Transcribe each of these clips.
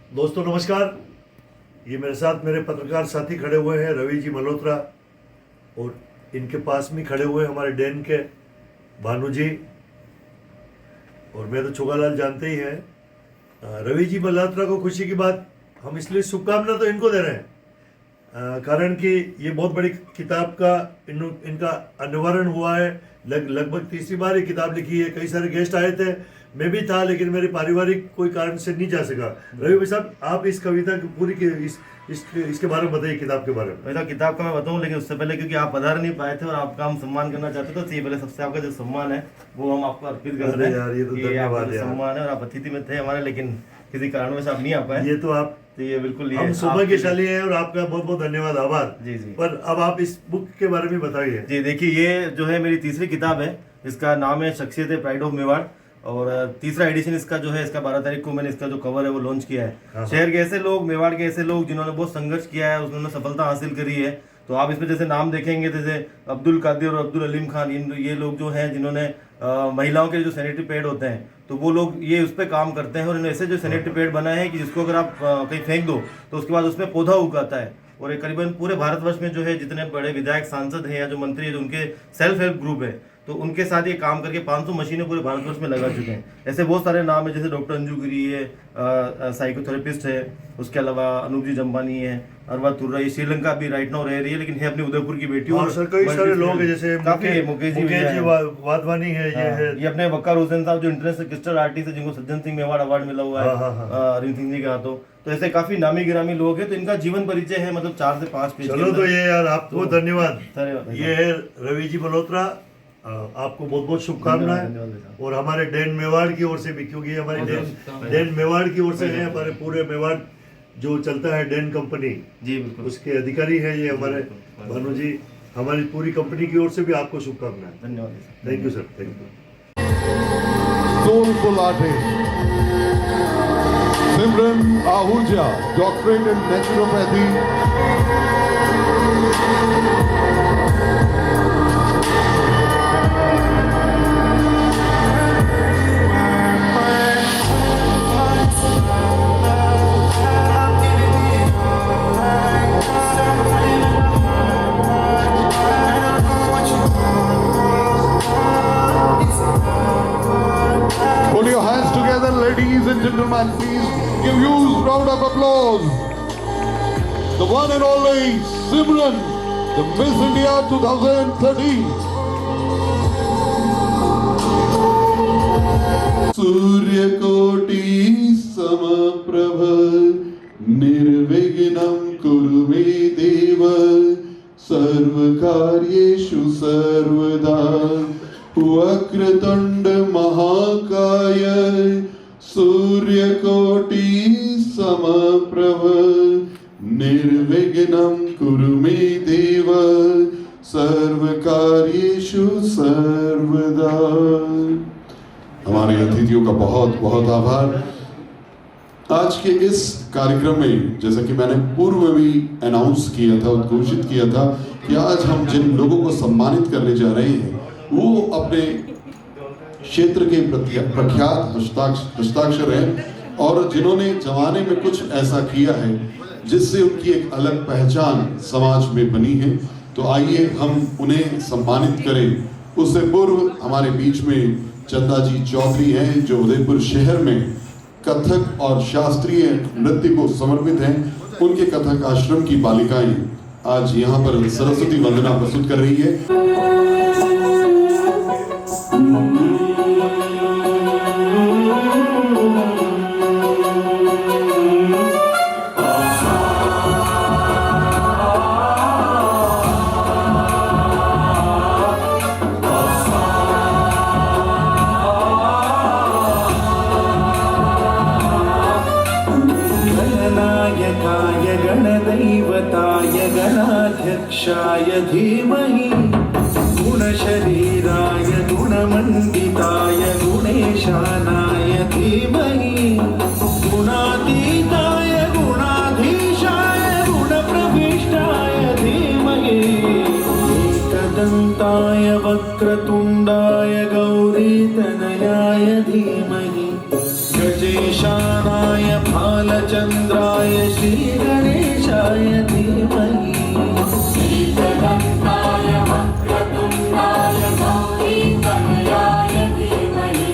दोस्तों नमस्कार। ये मेरे साथ मेरे पत्रकार साथी खड़े हुए हैं रवि जी मल्होत्रा, और इनके पास में खड़े हुए हमारे डैन के भानु जी, और मैं तो छोगालाल जानते ही हैं। रवि जी मल्होत्रा को खुशी की बात हम इसलिए शुभकामना तो इनको दे रहे हैं कारण कि ये बहुत बड़ी किताब का इनका अनावरण हुआ है। लगभग तीसरी बार ये किताब लिखी है। कई सारे गेस्ट आए थे, मैं भी था, लेकिन मेरे पारिवारिक कोई कारण से नहीं जा सका। रवि भाई साहब, आप इस कविता की पूरी इसके बारे में बताइए, किताब के बारे में। पहले किताब का मैं बताऊं, लेकिन उससे पहले क्योंकि आप पधार नहीं पाए थे और आपका हम सम्मान करना चाहते थे, तो ये पहले सबसे आपका जो सम्मान है वो हम आपको अर्पित करते हैं। यार, ये तो धन्यवाद यार। सम्मान है, और आप अतिथि में थे हमारे, लेकिन किसी कारणवश आप नहीं आ पाए। ये तो आप तो ये बिल्कुल हम सौभाग्यशाली हैं, और आपका बहुत बहुत धन्यवाद, आभार। जी जी। पर अब आप इस बुक के बारे में बताइए। जी देखिए, ये जो है मेरी तीसरी किताब है। इसका नाम है शख्सियत प्राइड ऑफ मेवाड़, और तीसरा एडिशन इसका जो है, इसका 12 तारीख को मैंने इसका जो कवर है वो लॉन्च किया है। शहर के ऐसे लोग, मेवाड़ के ऐसे लोग जिन्होंने बहुत संघर्ष किया है, उन्होंने सफलता हासिल करी है। तो आप इसमें जैसे नाम देखेंगे, जैसे अब्दुल कादिर और अब्दुल अलीम खान, ये लोग जो हैं जिन्होंने महिलाओं के जो सैनिटरी पैड होते हैं, तो वो लोग ये उस पर काम करते हैं, और इन्होंने ऐसे जो सैनिटरी पैड बनाए हैं कि जिसको अगर आप कहीं फेंक दो तो उसके बाद उसमें पौधा उगाता है। और ये करीबन पूरे भारतवर्ष में जो है जितने बड़े विधायक, सांसद हैं या जो मंत्री है, जो उनके सेल्फ हेल्प ग्रुप है, तो उनके साथ ये काम करके 500 मशीनें पूरे भारतवर्ष में लगा चुके हैं। ऐसे बहुत सारे नाम है, जैसे डॉक्टर अंजू गिरी है, साइकोथेरेपिस्ट है, उसके अलावा अनूप जी जम्बानी है, अरवा तुर्रा, ये श्रीलंका भी राइट नाउ रह रही है, लेकिन है अपनी उदयपुर की बेटी। और सर कई सारे लोग हैं, जैसे काफी मुकेश जी वाधवानी है, ये अपने वक्कार हुसैन साहब जो इंटरनेशनल क्रिस्टल आर्टिस्ट है, जिनको सज्जन सिंह मेवाड़ अवार्ड मिला हुआ है अरविंद सिंह जी के हाथों। तो ऐसे काफी नामी गिरामी लोग हैं। तो इनका जीवन परिचय है, मतलब 4 से 5 पेज। चलो, तो ये यार आपको धन्यवाद। धन्यवाद। ये है रवि जी मल्होत्रा, आपको बहुत बहुत शुभकामनाएं, और हमारे डैन मेवाड़ की ओर से भी, क्योंकि हमारे डैन मेवाड़ की ओर से है, हमारे पूरे मेवाड़ जो चलता है डैन कंपनी जी बिल्कुल, उसके अधिकारी है ये हमारे भानु जी। हमारी पूरी कंपनी की ओर से भी आपको शुभकामनाएं। धन्यवाद। Thank you sir, thank you. Soulful artist Simran Ahuja, doctorate in naturopathy. Put your hands together, ladies and gentlemen. Please give huge round of applause. The one and only Simran, the Miss India 2013. Suryakoti Samaprabha Nirvignam Kuru me Deva Sarvakaryeshu Sarvada वक्रतुंड महाकाय सूर्यकोटि समप्रभ निर्विघ्नं कुरु मे देव सर्वकार्येषु सर्वदा। हमारे अतिथियों का बहुत बहुत आभार। आज के इस कार्यक्रम में, जैसा कि मैंने पूर्व में भी अनाउंस किया था, उद्घोषित किया था, कि आज हम जिन लोगों को सम्मानित करने जा रहे हैं वो अपने क्षेत्र के प्रख्यात हस्ताक्षर हैं, और जिन्होंने जमाने में कुछ ऐसा किया है जिससे उनकी एक अलग पहचान समाज में बनी है। तो आइए हम उन्हें सम्मानित करें। उससे पूर्व हमारे बीच में चंदा जी चौधरी हैं, जो उदयपुर शहर में कथक और शास्त्रीय नृत्य को समर्पित हैं। उनके कथक आश्रम की बालिकाएं आज यहाँ पर सरस्वती वंदना प्रस्तुत कर रही है। गणनायकाय गणदैवताय गणाध्यक्षाय धीमहि गुणशरीराय गुणमण्डिताय गुणेशानाय धीमहि गुणातीताय गुणाधीशाय गुणप्रविष्टाय धीमहि एकदन्ताय वक्रतुण्डाय गौरीतनयाय धीमहि गजेशानाय फाल भालचन्द्राय श्रीगणेशाय धीमहि श्रीगणेशाय वक्रतुण्डाय गौरीतनयाय धीमहि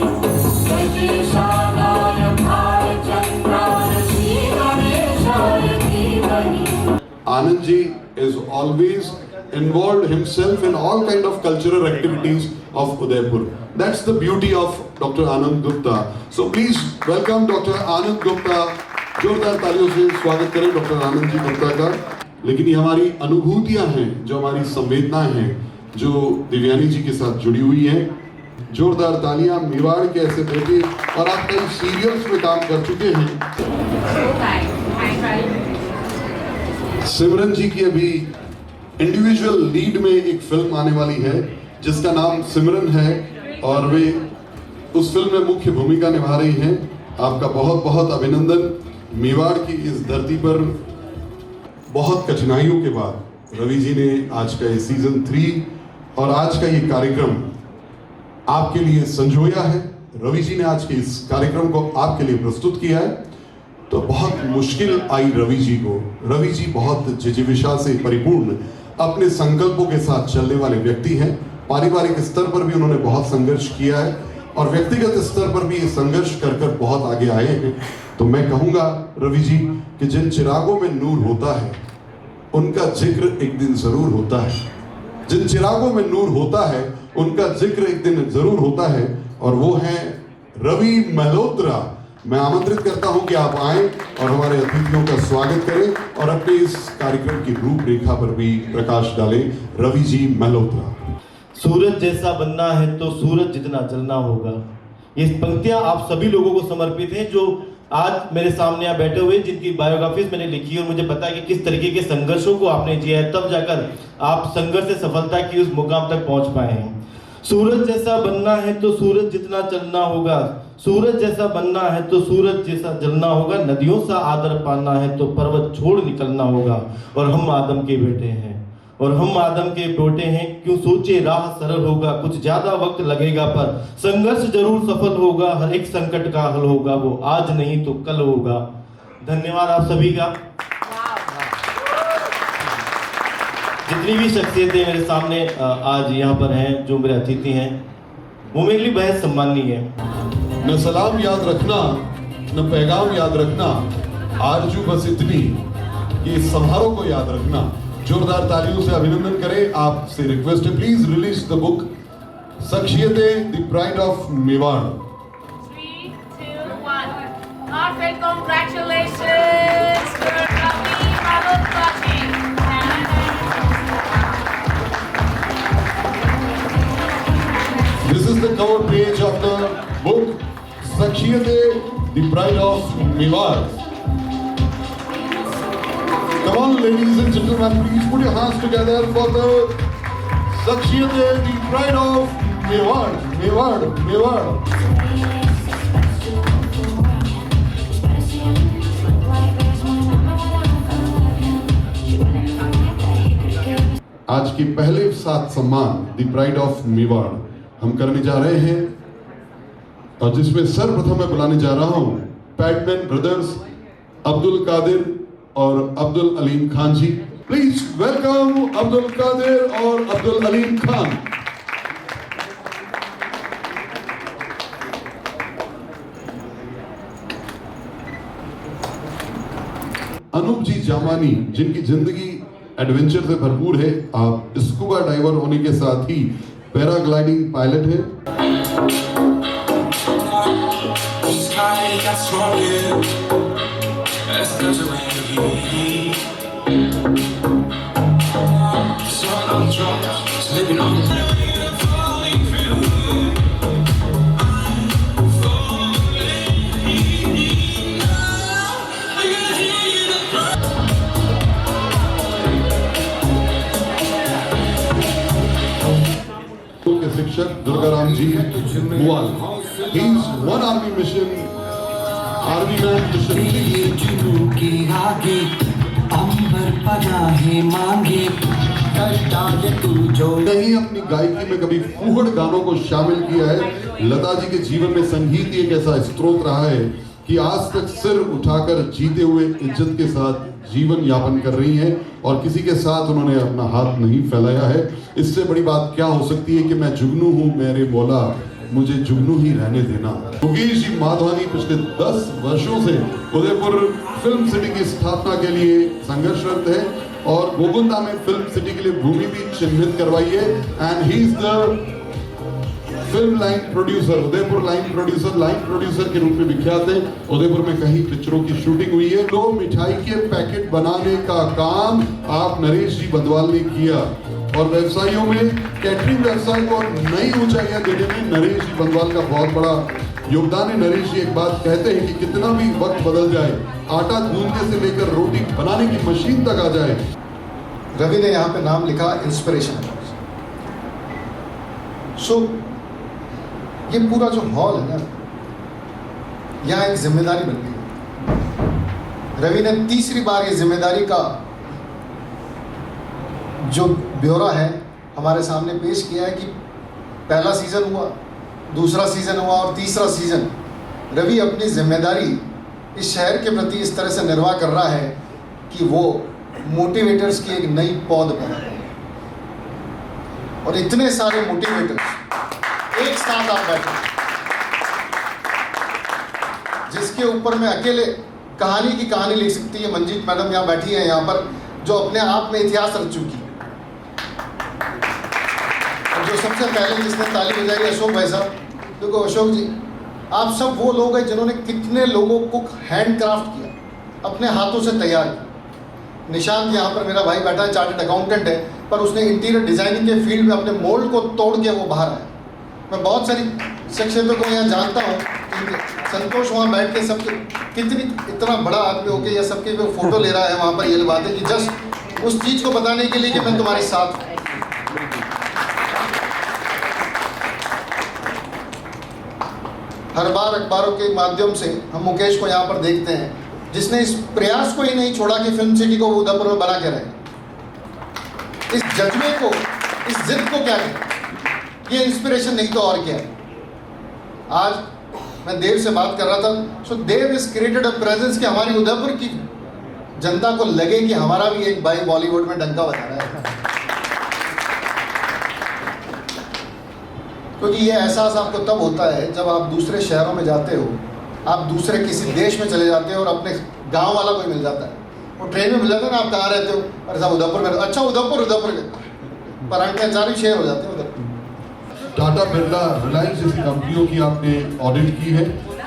गजेशानाय भालचन्द्राय श्रीगणेशाय धीमहि. Anand ji is always involved himself in all kind of cultural activities of Udaipur. That's the beauty of Dr. Anand Gupta. So please welcome Dr. Anand Gupta. जोरदार तालियों से स्वागत करें डॉक्टर आनंद जी गुप्ता का. लेकिन ये हमारी अनुभूतियां हैं, जो हमारी संवेदनाएं हैं, जो दिव्यानी जी के साथ जुड़ी हुई हैं. जोरदार तालियां मेवाड़ के ऐसे बेटे, और आप कई सीरियल्स में काम कर चुके हैं. सिमरन जी की अभी इंडिविजुअल लीड में एक फिल्म आने वाली है जिसका नाम सिमरन है, और वे उस फिल्म में मुख्य भूमिका निभा रही हैं. आपका बहुत बहुत अभिनंदन. मेवाड़ की इस धरती पर बहुत कठिनाइयों के बाद रवि जी ने आज का ये सीजन 3 और आज का ये कार्यक्रम आपके लिए संजोया है. रवि जी ने आज के इस कार्यक्रम को आपके लिए प्रस्तुत किया है. तो बहुत मुश्किल आई रवि जी को. रवि जी बहुत जिजीविषा से परिपूर्ण अपने संकल्पों के साथ चलने वाले व्यक्ति हैं. पारिवारिक स्तर पर भी उन्होंने बहुत संघर्ष किया है और व्यक्तिगत स्तर पर भी ये संघर्ष कर कर बहुत आगे आए हैं. तो मैं कहूंगा रवि जी कि जिन चिरागों में नूर होता है उनका जिक्र एक दिन जरूर होता है. जिन चिरागों में नूर होता है उनका जिक्र एक दिन जरूर होता है, और वो हैं रवि मल्होत्रा. मैं आमंत्रित करता हूं कि आप आएं और हमारे अतिथियों का स्वागत करें और अपने इस कार्यक्रम की रूपरेखा पर भी प्रकाश डालें. रवि जी मल्होत्रा. सूरज जैसा बनना है तो सूरज जितना जलना होगा. ये पंक्तियां आप सभी लोगों को समर्पित हैं जो आज मेरे सामने यहाँ बैठे हुए, जिनकी बायोग्राफीज मैंने लिखी और मुझे पता है कि किस तरीके के संघर्षों को आपने जिया है, तब जाकर आप संघर्ष से सफलता की उस मुकाम तक पहुंच पाए हैं. सूरज जैसा बनना है तो सूरज जितना चलना होगा. सूरज जैसा बनना है तो सूरज जैसा जलना होगा. नदियों सा आदर पाना है तो पर्वत छोड़ निकलना होगा. और हम आदम के बेटे हैं, और हम आदम के बेटे हैं. क्यों सोचे राह सरल होगा, कुछ ज्यादा वक्त लगेगा, पर संघर्ष जरूर सफल होगा. हर एक संकट का हल होगा, वो आज नहीं तो कल होगा. धन्यवाद आप सभी का. जितनी भी शख्सियतें मेरे सामने आज यहाँ पर हैं, जो मेरे अतिथि हैं, वो मेरे लिए बेहद सम्माननीय है. न सलाम याद रखना, न पैगाम याद रखना, आरजू बस इतनी कि इस समारोह को याद रखना. जोरदार तालियों से अभिनंदन करें. आपसे रिक्वेस्ट है, प्लीज रिलीज द बुक शख्सियतें the pride of Mewar. 3, 2, 1. Heartfelt congratulations for Ravi Mallhotra ji. This is the cover page of the book शख्सियतें the pride of Mewar. Come on, ladies and gentlemen, please put your hands together for the शख्सियतें the pride of Mewar. Mewar, Mewar. आज के पहले 7 सम्मान the pride of Mewar हम करने जा रहे हैं, और जिसमें सर्वप्रथम मैं बुलाने जा रहा हूं पैडमैन ब्रदर्स अब्दुल कादिर और अब्दुल अलीम खान जी. प्लीज वेलकम अब्दुल कादिर और अब्दुल अलीम खान. अनूप जी जामानी, जिनकी जिंदगी एडवेंचर से भरपूर है. आप स्कूबा डाइवर होने के साथ ही पैराग्लाइडिंग पायलट है. शिक्षक दुर्गाराम जी बुआल. He is one army mission, army man mission. के आगे अंबर पनाहे मांगे कष्टाले तू जो नहीं अपनी गायकी में कभी फूहड़ गानों को शामिल किया है. लता जी के जीवन में संगीत एक ऐसा स्रोत रहा है कि आज तक सिर उठाकर जीते हुए इज्जत के साथ जीवन यापन कर रही हैं और किसी के साथ उन्होंने अपना हाथ नहीं फैलाया है। इससे बड़ी बात क्या हो सकती है कि मैं जुगनू हूँ मेरे मौला, मुझे जुगनू ही रहने देना। मुकेश जी माधवानी पिछले 10 वर्षों से उदयपुर फिल्म सिटी की स्थापना के लिए संघर्षरत है और गोगुंदा में फिल्म सिटी के लिए भूमि भी चिन्हित करवाई है। And he is the film line producer, Udaipur line producer के रूप में विख्यात है। उदयपुर में कई पिक्चरों की शूटिंग हुई है। तो मिठाई के पैकेट बनाने का काम आप नरेश जी बंदवाल ने किया और व्यवसायियों में कैटरिंग व्यवसाय को नई ऊंचाइयां देने में नरेश जी बंदवाल का बहुत बड़ा योगदान है। नरेश जी एक बात कहते हैं कि कितना भी वक्त बदल जाए, आटा गूंदने से लेकर रोटी बनाने की मशीन तक आ जाए। रवि ने यहाँ पे नाम लिखा इंस्पिरेशन। सो ये पूरा जो हॉल है ना, यहाँ एक जिम्मेदारी बन गई। रवि ने तीसरी बार ये जिम्मेदारी का जो ब्यौरा है हमारे सामने पेश किया है कि पहला सीजन हुआ, दूसरा सीजन हुआ और तीसरा सीजन रवि अपनी जिम्मेदारी इस शहर के प्रति इस तरह से निर्वाह कर रहा है कि वो मोटिवेटर्स की एक नई पौध बना है। और इतने सारे मोटिवेटर्स एक साथ आप बैठे, जिसके ऊपर मैं अकेले कहानी की कहानी लिख सकती है। मंजीत मैडम यहाँ बैठी है, यहाँ पर जो अपने आप में इतिहास रच चुकी है। और जो सबसे पहले जिसने ताली बजाई अशोक भाई साहब, देखो अशोक जी, आप सब वो लोग हैं जिन्होंने कितने लोगों को हैंडक्राफ्ट किया, अपने हाथों से तैयार किया। निशांत यहाँ पर मेरा भाई बैठा है, चार्टर्ड अकाउंटेंट है, पर उसने इंटीरियर डिजाइनिंग के फील्ड में अपने मोल्ड को तोड़ के वो बाहर आया। मैं बहुत सारी शख्सियतों को यहाँ जानता हूँ, संतोष वहाँ बैठ के सबके इतना बड़ा आदमी होके या सबके वो फोटो ले रहा है वहाँ पर, ये बात है कि जस्ट उस चीज़ को बताने के लिए कि मैं तुम्हारे साथ हूँ। हर बार अखबारों के माध्यम से हम मुकेश को यहाँ पर देखते हैं, जिसने इस प्रयास को ही नहीं छोड़ा कि फिल्म सिटी को उदयपुर में बना के रहे। इस जज्बे को, इस जिद को क्या कहें, ये इंस्पिरेशन नहीं तो और क्या है। आज मैं देव से बात कर रहा था, सो देव इज क्रिएटेड अ प्रेजेंस कि हमारी उदयपुर की जनता को लगे कि हमारा भी एक भाई बॉलीवुड में डंका बजा रहा है। क्योंकि ये एहसास आपको तब होता है जब आप दूसरे शहरों में जाते हो, आप दूसरे किसी देश में चले जाते हो और अपने गांव वाला कोई मिल जाता है, वो ट्रेन में मिल जाता है ना, आप कहाँ रहते हो, अरे साहब उदयपुर में। अच्छा उदयपुर परांठे अचारी शेयर हो जाते हैं उधर। टाटा बिरला, रिलायंस जैसी कंपनियों की आपने ऑडिट की है,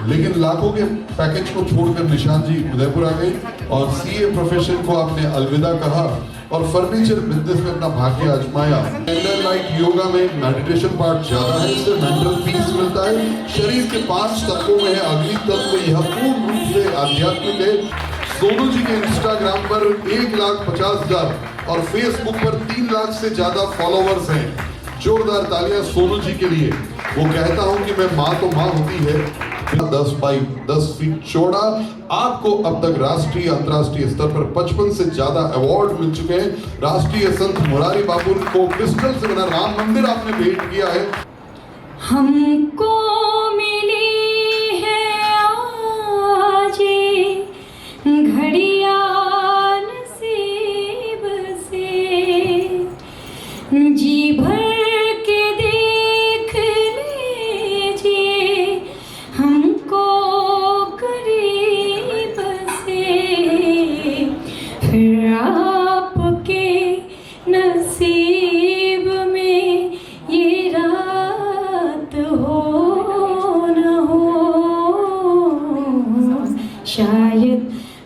लेकिन लाखों के पैकेज को छोड़कर निशांत जी उदयपुर आ गए और सीए प्रोफेशन को आपने अलविदा कहा और फर्नीचर बिजनेस में अपना भाग्य आजमाया। कैंडल लाइट योगा में मेडिटेशन पार्ट ज्यादा है, इससे मेंटल पीस मिलता है। शरीर के 5 तत्वों में है अग्नि तत्व, यह पूर्ण रूप से आध्यात्मिक है। सोनू जी के इंस्टाग्राम पर 1,50,000 और फेसबुक पर 3 लाख से ज्यादा फॉलोवर्स हैं। जोरदार तालियां सोनू जी के लिए। वो कहता हूं कि मैं माँ तो माँ होती है। 10 बाई 10 फीट चौड़ा, आपको अब तक राष्ट्रीय अंतर्राष्ट्रीय स्तर पर 55 से ज्यादा अवार्ड मिल चुके हैं। राष्ट्रीय संत मुरारी बापू को क्रिस्टल से बना राम मंदिर आपने भेंट किया है। हमको मिली है आज घड़िया नसीब से, जी भर शायद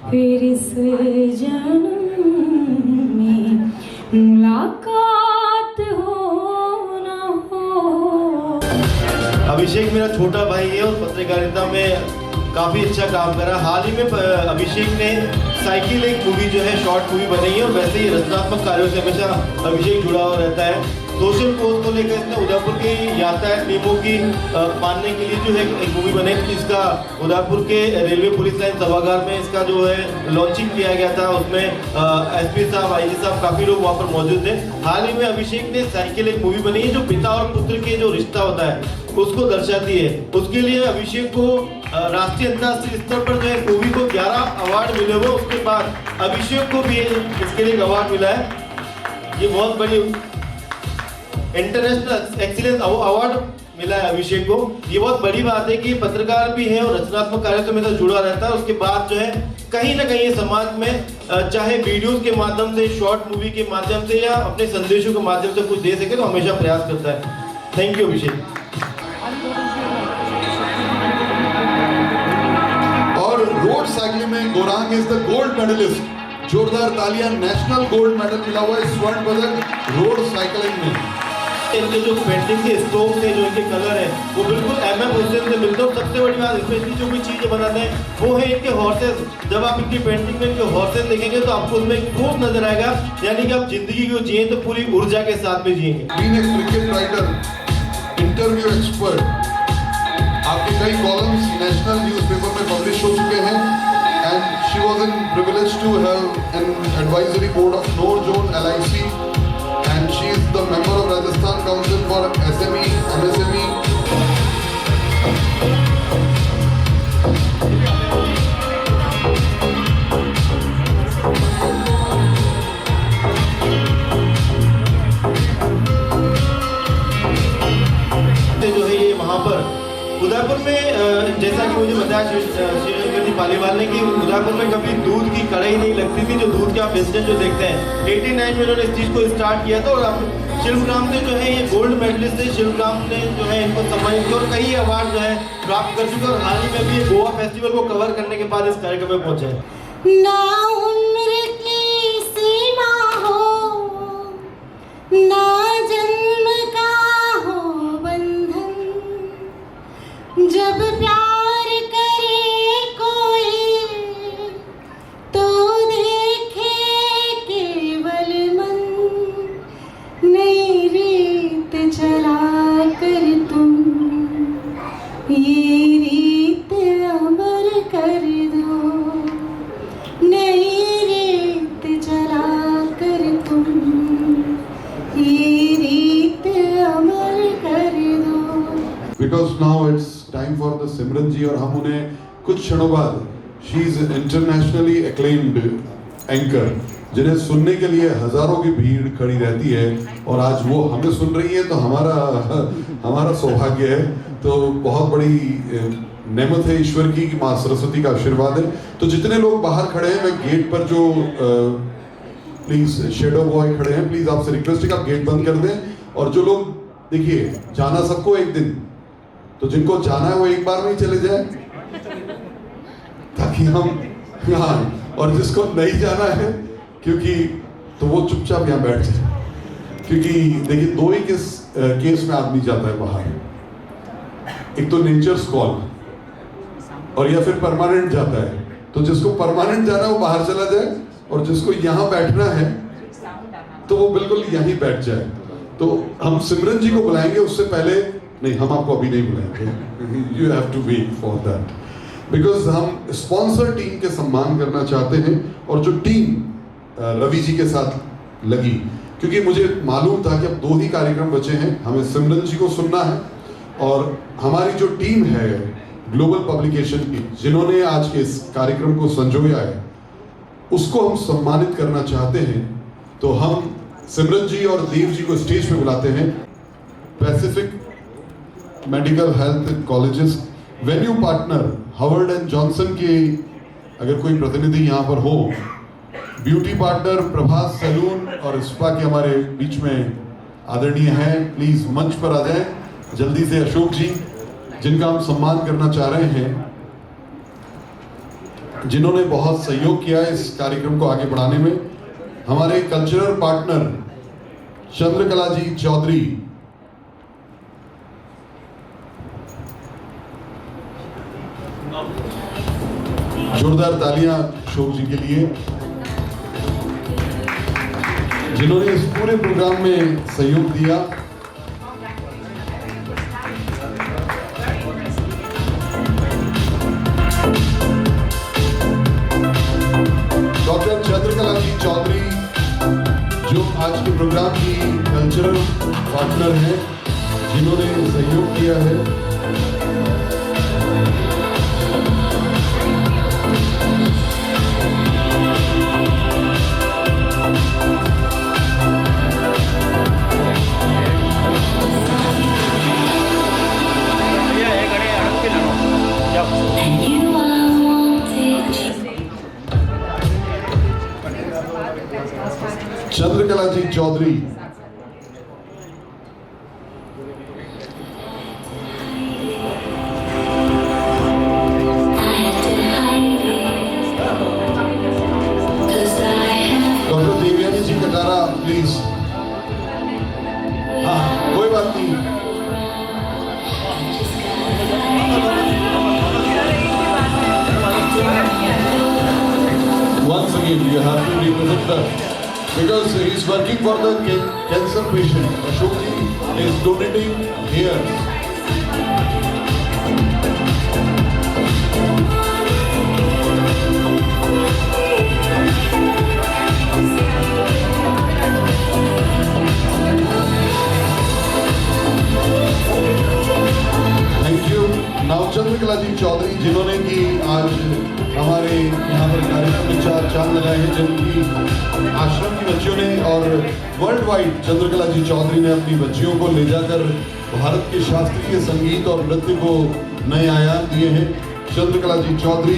फिर इस जन्म में मुलाकात हो न हो। अभिषेक मेरा छोटा भाई है और पत्रकारिता में काफ़ी अच्छा काम कर रहा है। हाल ही में अभिषेक ने साइकिल एक मूवी जो है शॉर्ट मूवी बनाई है और वैसे ही रचनात्मक कार्यों से हमेशा अभिषेक जुड़ा हुआ रहता है। सोशल कोज को लेकर इसने उदयपुर के यातायात नियमों की मानने के लिए जो है एक मूवी बनाई, इसका उदयपुर के रेलवे पुलिस लाइन सभागार में इसका जो है लॉन्चिंग किया गया था। उसमें एसपी साहब, आईजी साहब, काफ़ी लोग वहाँ पर मौजूद थे। हाल ही में अभिषेक ने साइकिल एक मूवी बनी है जो पिता और पुत्र के जो रिश्ता होता है उसको दर्शाती है। उसके लिए अभिषेक को राष्ट्रीय अंतर्राष्ट्रीय स्तर पर जो है मूवी को 11 अवार्ड मिले हुए, उसके बाद अभिषेक को भी इसके लिए एक अवार्ड मिला है। ये बहुत बड़ी इंटरनेशनल एक्सीलेंस अवार्ड मिला है अभिषेक को। ये बहुत बड़ी बात है कि पत्रकार भी है और रचनात्मक कार्य में तो जुड़ा रहता है। उसके बाद जो है कहीं ना कहीं समाज में चाहे वीडियोस के माध्यम से, शॉर्ट मूवी के माध्यम से या अपने संदेशों के माध्यम से कुछ दे सके तो हमेशा प्रयास करता है। Thank you Abhishek. और रोड साइकिलिंग में Gaurang is the gold medallist. जोरदार तालियां, नेशनल गोल्ड मेडल मिला हुआ है स्वर्ण पदक रोड साइकिलिंग में। इनके जो पेंटिंग के स्ट्रोक्स हैं, जो इनके कलर है, वो बिल्कुल MM हुसैन से मिलते हैं। सबसे बड़ी बात स्पेशली जो भी चीजें बनाते हैं वो है इनके हॉर्सेस। जब आप इनकी पेंटिंग में इनके हॉर्सेस देखेंगे तो आपको उसमें एक जोश नजर आएगा, यानी कि आप जिंदगी को जिए तो पूरी ऊर्जा के साथ में जिएंगे। क्रिकेट राइटर, इंटरव्यू एक्सपर्ट, आपके कई कॉलम्स नेशनल न्यूज़पेपर में पब्लिश हो चुके हैं and she was in privilege to have an advisory board of north zone LIC and she is the member of Rajasthan Council for SME, MSME. जो है ये वहाँ पर उदयपुर में जैसा कि मुझे बताया श्री पालीवाल ने कि उदयपुर में कभी दूध की कढ़ाई नहीं लगती थी, जो दूध के आप व्यंजन जो देखते हैं। 89 में उन्होंने इस चीज़ को स्टार्ट किया था और अब शिल्पग्राम ने जो है ये गोल्ड मेडलिस्ट है। शिल्पग्राम ने जो है इनको सम्मानित किया और कई अवार्ड जो है प्राप्त कर चुके और हाल ही में भी गोवा फेस्टिवल को कवर करने के बाद इस कार्यक्रम में पहुंचे हैं। ना उम्र की सीमा हो, ना जन्म का हो बंधन, जब प्यार करे कोई तो देखे केवल मन, नई रीत चला कर तुम ये रीत अमर कर दो, नई रीत चला कर तुम ये रीत अमर कर दो। Because now it's time for the सिमरन जी और हम उन्हें कुछ क्षणों बाद, she is internationally acclaimed anchor जिन्हें सुनने के लिए हजारों की भीड़ खड़ी रहती है और आज वो हमें सुन रही है तो हमारा सौभाग्य है। तो बहुत बड़ी नेमत है ईश्वर की कि माँ सरस्वती का आशीर्वाद है। तो जितने लोग बाहर खड़े हैं, मैं गेट पर जो प्लीज शेडो बॉय खड़े हैं, प्लीज आपसे रिक्वेस्ट है कि आप गेट बंद कर दें। और जो लोग, देखिए जाना सबको एक दिन, तो जिनको जाना है वो एक बार में ही चले जाए ताकि हम, हाँ, और जिसको नहीं जाना है क्योंकि तो वो चुपचाप यहाँ बैठ जाए। क्योंकि देखिए दो ही केस में आदमी जाता है बाहर, एक तो नेचर्स कॉल और या फिर परमानेंट जाता है। तो जिसको परमानेंट जाना है वो बाहर चला जाए और जिसको यहाँ बैठना है तो वो बिल्कुल यहीं बैठ जाए। तो हम सिमरन जी को बुलाएंगे, उससे पहले नहीं, हम आपको अभी नहीं बुलाएंगे, you have to wait for that, because हम स्पॉन्सर टीम के सम्मान करना चाहते हैं और जो टीम रवि जी के साथ लगी, क्योंकि मुझे मालूम था कि अब 2 ही कार्यक्रम बचे हैं, हमें सिमरन जी को सुनना है और हमारी जो टीम है ग्लोबल पब्लिकेशन की जिन्होंने आज के इस कार्यक्रम को संजोया है उसको हम सम्मानित करना चाहते हैं। तो हम सिमरन जी और देव जी को स्टेज पे बुलाते हैं। Pacific medical health colleges venue partner Harvard and Johnson के अगर कोई प्रतिनिधि यहाँ पर हो, ब्यूटी पार्टनर प्रभास सैलून और स्पा के हमारे बीच में आदरणीय हैं, प्लीज मंच पर आ जाएं जल्दी से। अशोक जी जिनका हम सम्मान करना चाह रहे हैं, जिन्होंने बहुत सहयोग किया है इस कार्यक्रम को आगे बढ़ाने में। हमारे कल्चरल पार्टनर चंद्रकला जी चौधरी, जोरदार तालियां अशोक जी के लिए जिन्होंने इस पूरे प्रोग्राम में सहयोग दिया। डॉक्टर चंद्रकला जी चौधरी जो आज के प्रोग्राम की कल्चरल पार्टनर हैं, जिन्होंने सहयोग किया है। चंद्रकला जी चौधरी। Doctor Devyani ji Katara please. हाँ कोई बात नहीं। Once again, you have to represent the, because he is working for the cancer patient. Ashok ji is donating here. Thank you. Now Chandrakala ji Chaudhary जिन्होंने कि आज हमारे यहाँ पर कार्यक्रम में 4 चांद लगाए हैं, जिनकी आश्रम की बच्चियों ने और वर्ल्ड वाइड चंद्रकला जी चौधरी ने अपनी बच्चियों को ले जाकर भारत के शास्त्रीय संगीत और नृत्य को नए आयाम दिए हैं। चंद्रकला जी चौधरी,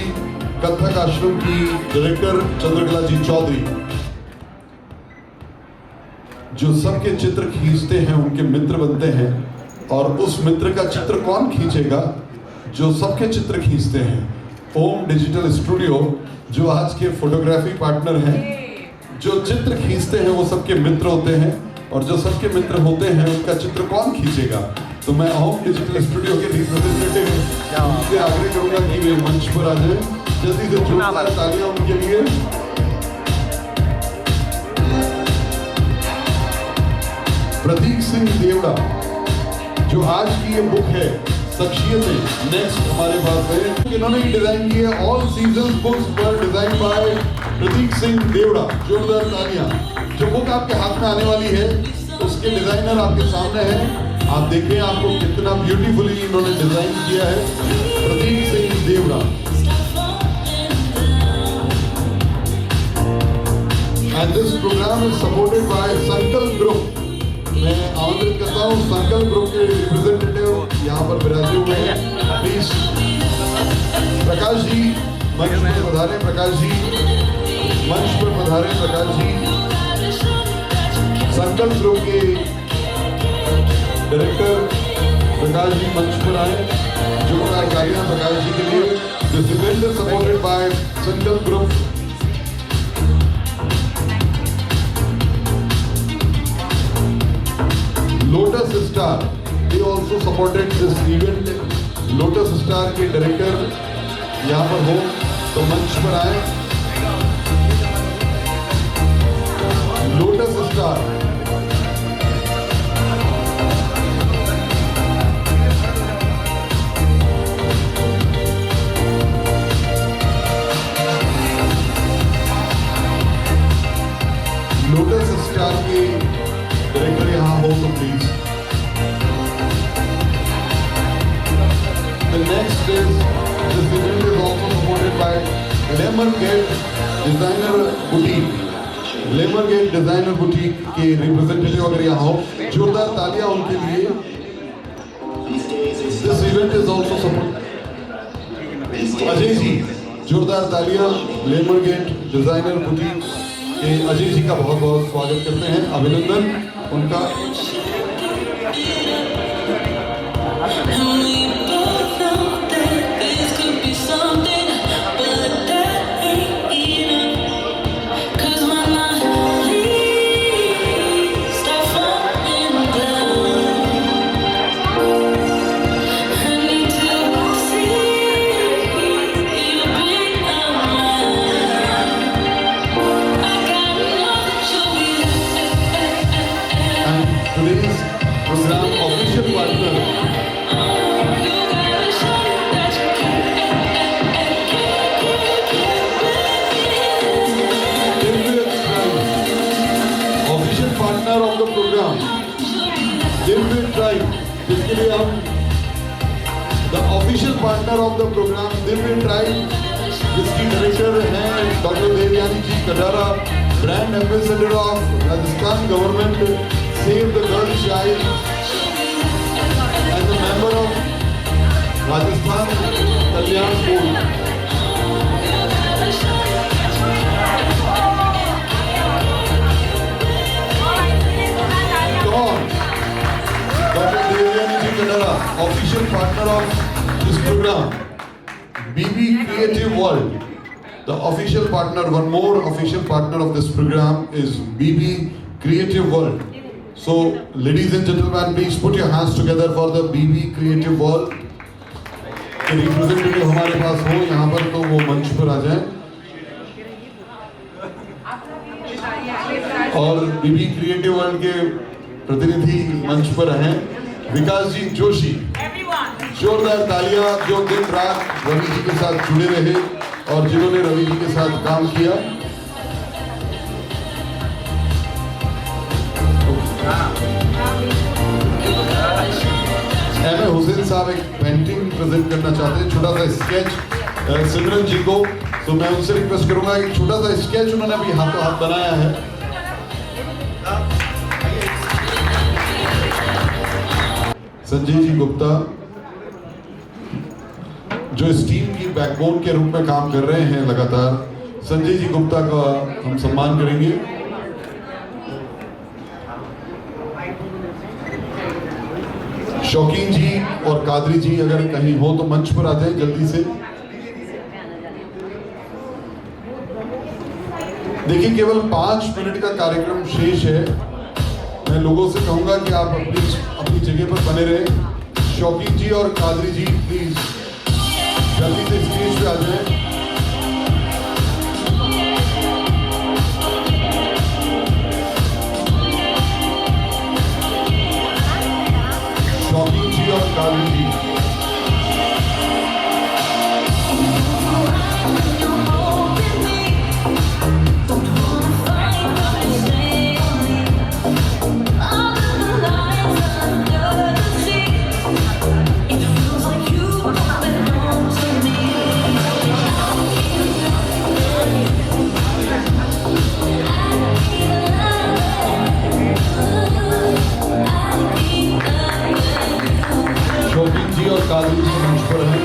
कथक आश्रम की डायरेक्टर चंद्रकला जी चौधरी, जो सबके चित्र खींचते हैं उनके मित्र बनते हैं। और उस मित्र का चित्र कौन खींचेगा? जो सबके चित्र खींचते हैं। ओम डिजिटल स्टूडियो जो आज के फोटोग्राफी पार्टनर हैं, जो चित्र खींचते हैं वो सबके मित्र होते हैं, और जो सबके मित्र होते हैं उनका चित्र कौन खींचेगा? तो मैं ओम डिजिटल स्टूडियो के रिप्रेजेंटेटिव से आग्रह करूंगा कि वे मंच पर आ जाए। जल्दी से जोरदार तालियां उनके लिए। प्रतीक सिंह देवड़ा, जो आज की ये बुक है शख्सियतें, नेक्स्ट हमारे पास है। इन्होंने डिजाइन किया ऑल सीजन बुक्स पर डिजाइन बाय प्रतीक सिंह देवड़ा। जोरदार तालियां। जो बुक आपके हाथ में आने वाली है उसके डिजाइनर आपके सामने हैं। आप देखें आपको कितना ब्यूटीफुली इन्होंने डिजाइन किया है। Prateek Singh Deora. And this program is supported by Sankalp group. मैं आमंत्रित करता हूँ संकल्प ग्रुप के रिप्रेजेंटेटिव यहाँ पर विराजे हुए हैं। प्लीज प्रकाश जी मंच पर पधारे। प्रकाश जी मंच पर पधारे। प्रकाश जी संकल्प ग्रुप के डायरेक्टर प्रकाश जी मंच पर आए। जोरदार तालियां प्रकाश जी के लिए। This event is supported by Sankalp group. Lotus Star, they also supported this event. Lotus Star के डायरेक्टर यहाँ पर हो तो मंच पर आए। Lotus Star. लोटस स्टार के डायरेक्टर यहाँ हो तो please. The next is this event is also supported by Lemmergate Designer Boutique. Lemmergate Designer Boutique के रिप्रेजेंटेटिव अगर यहाँ हो, जोरदार तालियां उनके लिए। This event is also supported Ajay ji, जोरदार तालियां Lemmergate Designer Boutique के अजय जी का बहुत बहुत स्वागत करते हैं। अभिनंदन उनका। जिसके लिए हम the official partner of the programme Divya tribe, जिसकी डायरेक्टर हैं doctor Devyani ji Katara, brand ambassador of Rajasthan government save the girl child and the member of Rajasthan Kalyan board. official partner of this program, BB Creative World. The official partner, one more official partner of this program is BB Creative World. So, ladies and gentlemen, please put your hands together for the BB Creative World. के representative हमारे पास हो यहाँ पर तो वो मंच पर आ जाएं। और बीबी क्रिएटिव वर्ल्ड के प्रतिनिधि मंच पर हैं। विकास जी जोशी, जोरदार तालियां, जो दिन रात रवि जी के साथ जुड़े रहे और जिन्होंने रवि जी के साथ काम किया। एम ए हुसैन साहब एक पेंटिंग प्रेजेंट करना चाहते हैं, छोटा सा स्केच सिमरन जी को, तो मैं उनसे रिक्वेस्ट करूंगा एक छोटा सा स्केच उन्होंने अभी हाथों हाथ बनाया है। संजय जी गुप्ता जो इस टीम की बैकबोन के रूप में काम कर रहे हैं लगातार, संजय जी गुप्ता का हम सम्मान करेंगे। शौकीन जी और कादरी जी अगर कहीं हो तो मंच पर आ जाए जल्दी से। देखिए केवल 5 मिनट का कार्यक्रम शेष है। मैं लोगों से कहूंगा कि आप अपनी जगह पर बने रहे। शौकीन जी और कादरी जी प्लीज जल्दी से स्टेज पे आ जाएं। शौकीन जी और कादरी जी शौकीन जी और कादरी जी मंच पर हैं।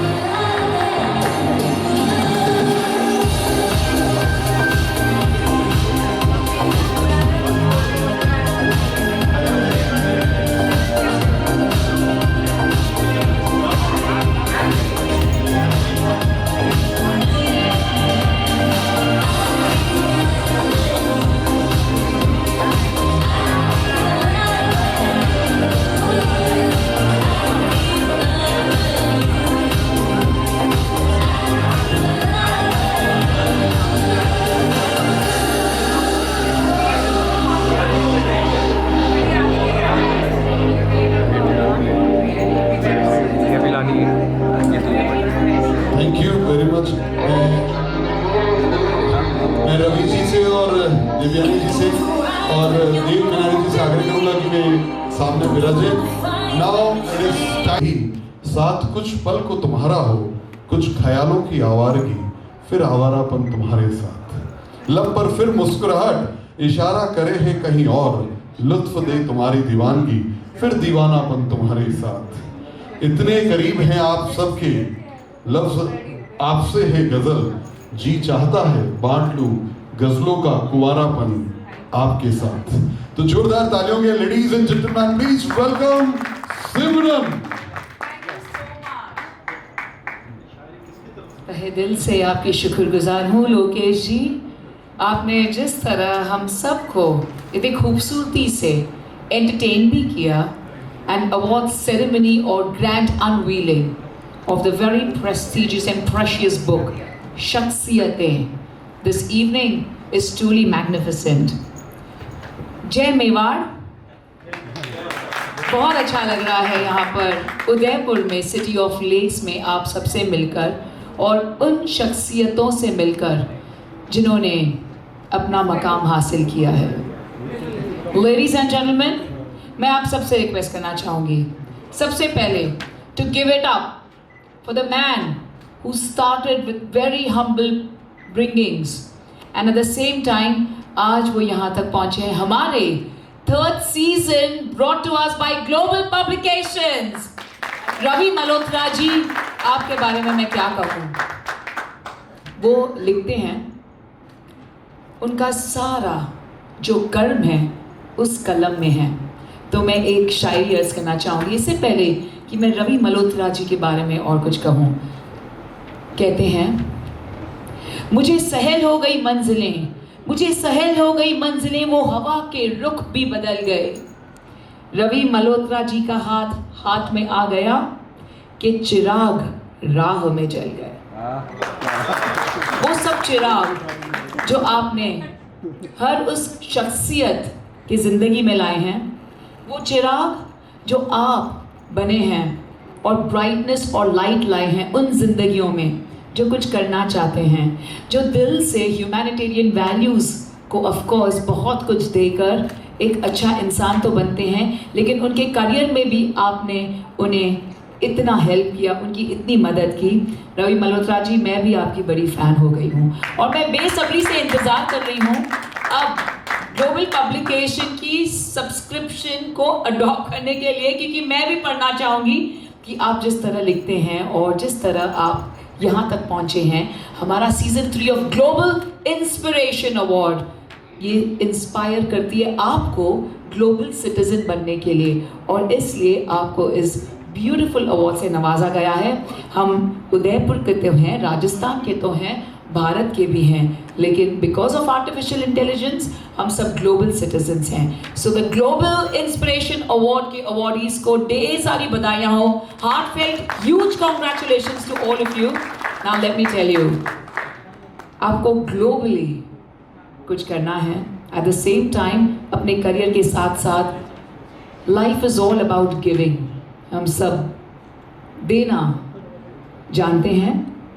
Thank you very much. मैं रवि जी से और दिव्यानी जी से और देव कनारी जी से आग्रह करूंगा कि वे सामने विराजे। Now it is time. साथ कुछ पल को तुम्हारा हो, कुछ ख्यालों की आवारगी, फिर आवारापन तुम्हारे साथ। लब पर फिर मुस्कुराहट, इशारा करे है कहीं और, लुत्फ दे तुम्हारी दीवानगी, फिर दीवानापन तुम्हारे साथ। इतने करीब हैं आप सबके, लफ्ज आपसे है गजल, जी चाहता है बांट लूं गजलों का कुंवारापन आपके साथ। तो जोरदार तालियों के ladies and gentleman please welcome Simran. तहे दिल से आपकी शुक्रगुजार हूँ लोकेश जी। आपने जिस तरह हम सबको इतनी खूबसूरती से एंटरटेन भी किया, एंड अवार्ड सेरेमनी और grand unveiling of the very prestigious and precious book Shakhsiyatein this evening is truly magnificent. जय मेवाड़। बहुत अच्छा लग रहा है यहाँ पर उदयपुर में सिटी ऑफ लेक्स में आप सबसे मिलकर और उन शख्सियतों से मिलकर जिन्होंने अपना मकाम हासिल किया है। Ladies and gentlemen, मैं आप सबसे रिक्वेस्ट करना चाहूँगी सबसे पहले to give it up for the man who started with very humble bringings and at the same time आज वो यहाँ तक पहुँचे हैं। हमारे 3rd season brought to us by Global Publications। Ravi Malhotra जी, आपके बारे में मैं क्या कहूँ। वो लिखते हैं, उनका सारा जो कर्म है उस कलम में है। तो मैं एक शायरी अर्ज करना चाहूँगी। इससे पहले कि मैं रवि मल्होत्रा जी के बारे में और कुछ कहूँ। कहते हैं, मुझे सहल हो गई मंजिलें, मुझे सहल हो गई मंजिलें, वो हवा के रुख भी बदल गए। रवि मल्होत्रा जी का हाथ हाथ में आ गया कि चिराग राह में जल गए। वो सब चिराग जो आपने हर उस शख्सियत की ज़िंदगी में लाए हैं, वो चिराग जो आप बने हैं और ब्राइटनेस और लाइट लाए हैं उन जिंदगियों में जो कुछ करना चाहते हैं, जो दिल से ह्यूमैनिटेरियन वैल्यूज़ को ऑफ कोर्स बहुत कुछ देकर एक अच्छा इंसान तो बनते हैं, लेकिन उनके करियर में भी आपने उन्हें इतना हेल्प किया, उनकी इतनी मदद की। रवि मल्होत्रा जी, मैं भी आपकी बड़ी फ़ैन हो गई हूँ और मैं बेसब्री से इंतज़ार कर रही हूँ अब ग्लोबल पब्लिकेशन की सब्सक्रिप्शन को अडॉप्ट करने के लिए, क्योंकि मैं भी पढ़ना चाहूँगी कि आप जिस तरह लिखते हैं और जिस तरह आप यहाँ तक पहुँचे हैं। हमारा season 3 of global inspiration award ये इंस्पायर करती है आपको ग्लोबल सिटीजन बनने के लिए, और इसलिए आपको इस ब्यूटीफुल अवार्ड से नवाजा गया है। हम उदयपुर के तो हैं, राजस्थान के तो हैं, भारत के भी हैं, लेकिन बिकॉज ऑफ आर्टिफिशियल इंटेलिजेंस हम सब ग्लोबल सिटीजन्स हैं। So the global inspiration award के अवार्डीज को ढेर सारी बधाइयाँ हो, heartfelt huge congratulations to all of you. Now let me tell you, आपको ग्लोबली कुछ करना है, एट द सेम टाइम अपने करियर के साथ साथ life is all about giving. हम सब देना जानते हैं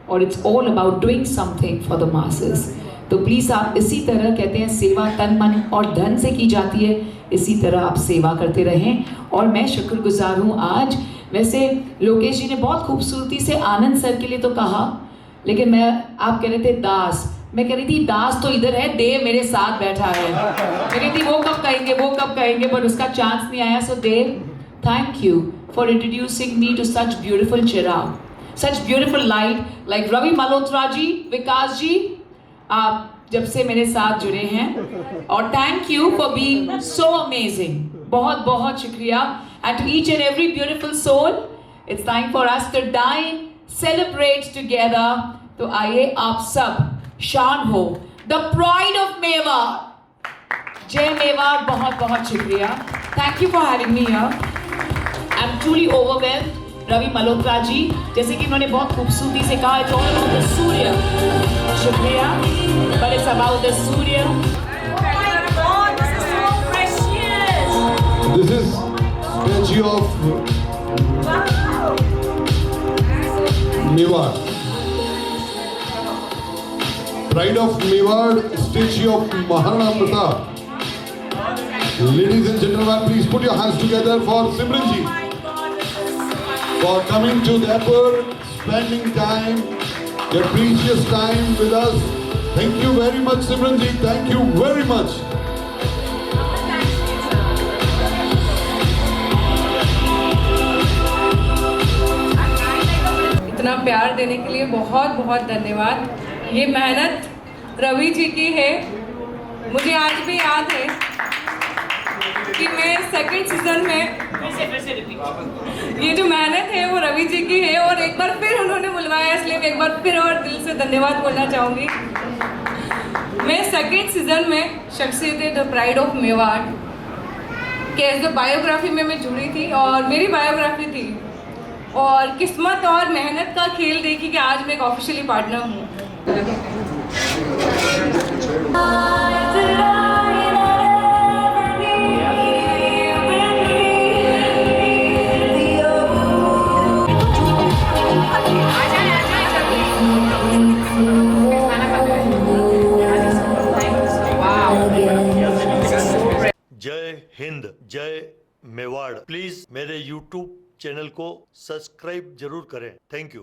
और it's all about doing something for the masses. तो प्लीज़ आप इसी तरह, कहते हैं सेवा तन मन और धन से की जाती है, इसी तरह आप सेवा करते रहें। और मैं शुक्रगुजार हूँ आज, वैसे लोकेश जी ने बहुत खूबसूरती से आनंद सर के लिए तो कहा, लेकिन आप कह रहे थे दास, मैं कह रही थी दास तो इधर है, देव मेरे साथ बैठा है। मैं कहती थी वो कब कहेंगे, वो कब कहेंगे, पर उसका चांस नहीं आया। So Dev, thank you for introducing me to such beautiful Chirag, such beautiful light like Ravi Malhotra ji. Vikas ji, आप जब से मेरे साथ जुड़े हैं, और thank you for being so amazing, बहुत बहुत शुक्रिया। And to each and every beautiful soul, it's time for us to dine, celebrate together. तो आइए आप सब शान हो, द प्राइड ऑफ मेवाड़। जय मेवाड़, बहुत बहुत शुक्रिया। Thank you for having me here. I am truly overwhelmed. Ravi Malhotra ji, जैसे कि उन्होंने बहुत खूबसूरती से कहा, it's all about the Surya. शुक्रिया, but it's about the Surya. This is statue of Mewar. Pride of Mewar, statue of Maharana Pratap. Ladies and gentlemen, please put your hands together for Simran ji, for coming to Udaipur, spending time, your precious time with us. Thank you very much, Simran ji. Thank you very much. इतना प्यार देने के लिए बहुत बहुत धन्यवाद। ये मेहनत रवि जी की है। मुझे आज भी याद है कि मैं सेकंड सीजन में, ये जो मेहनत है वो रवि जी की है, और एक बार फिर उन्होंने बुलवाया, इसलिए मैं एक बार फिर और दिल से धन्यवाद बोलना चाहूँगी। मैं सेकंड सीजन में शख्सियत द प्राइड ऑफ मेवाड़ के एज द बायोग्राफी में मैं जुड़ी थी, और मेरी बायोग्राफी थी, और किस्मत और मेहनत का खेल देखी कि आज मैं एक ऑफिशियली पार्टनर हूँ। जय हिंद, जय मेवाड़। प्लीज मेरे YouTube चैनल को सब्सक्राइब जरूर करें। Thank you.